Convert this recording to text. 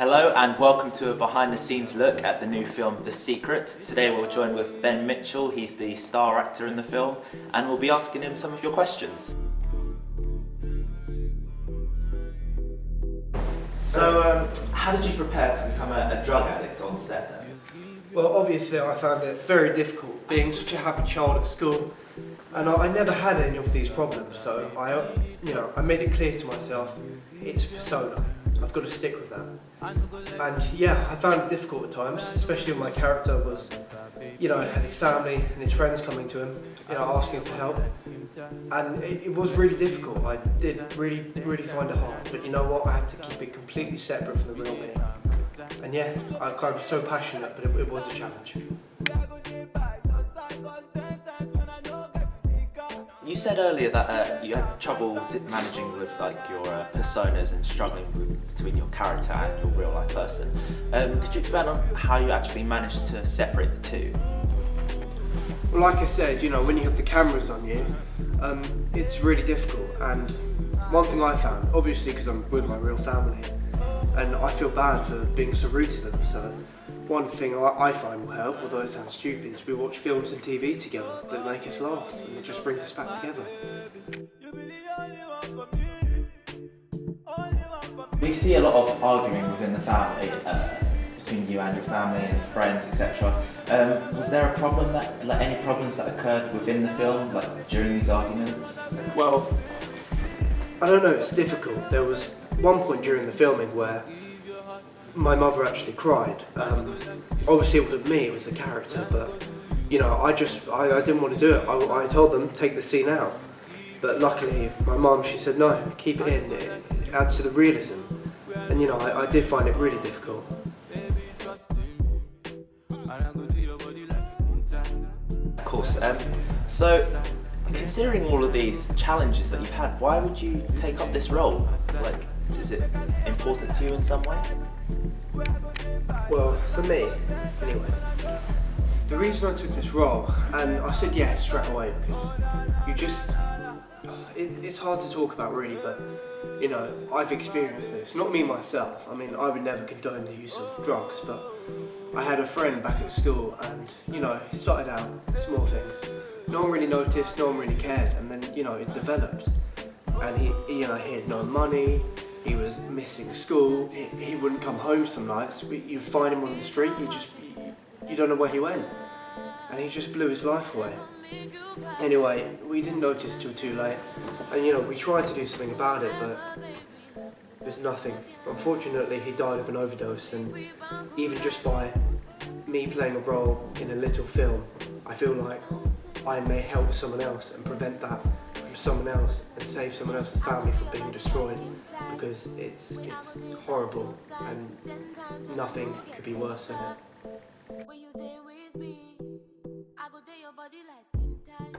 Hello and welcome to a behind the scenes look at the new film The Secret. Today we'll join with Ben Mitchell, he's the star actor in the film, and we'll be asking him some of your questions. So, how did you prepare to become a drug addict on set then? Well, obviously I found it very difficult being such a happy child at school, and I never had any of these problems, so I made it clear to myself, it's a persona, I've got to stick with that. And yeah, I found it difficult at times, especially when my character was, had his family and his friends coming to him, asking for help. And it was really difficult. I did really find it hard. But you know what? I had to keep it completely separate from the real me. And yeah, I was so passionate, but it was a challenge. You said earlier that you had trouble managing with your personas and struggling between your character and your real life person. Could you expand on how you actually managed to separate the two? Well, like I said, when you have the cameras on you, it's really difficult. And one thing I found, obviously because I'm with my real family, and I feel bad for being so rude to them, so one thing I find will help, although it sounds stupid, is we watch films and TV together that make us laugh, and it just brings us back together. We see a lot of arguing within the family, between you and your family and friends, etc. Was there a problem any problems that occurred within the film, during these arguments? Well, I don't know, it's difficult. There was one point during the filming where my mother actually cried. Obviously it wasn't me, it was the character, but I didn't want to do it. I told them, take the scene out. But luckily my mum, she said, no, keep it in, it adds to the realism. And I did find it really difficult. Of course. So, considering all of these challenges that you've had, why would you take up this role? Is it important to you in some way? Well, for me, anyway, the reason I took this role, and I said yes straight away, because it's hard to talk about really, but I've experienced this, not me myself. I mean, I would never condone the use of drugs, but I had a friend back at school, and he started out small things. No one really noticed, no one really cared, and then it developed. And he had no money. He was missing school. He wouldn't come home some nights. You'd find him on the street. You don't know where he went, and he just blew his life away. Anyway, we didn't notice till too late, and we tried to do something about it, but there's nothing. Unfortunately, he died of an overdose, and even just by me playing a role in a little film, I feel like I may help someone else and prevent that from someone else and save someone else's family from being destroyed, because it's horrible and nothing could be worse than it. When you there with me, I go there your body like skin tight.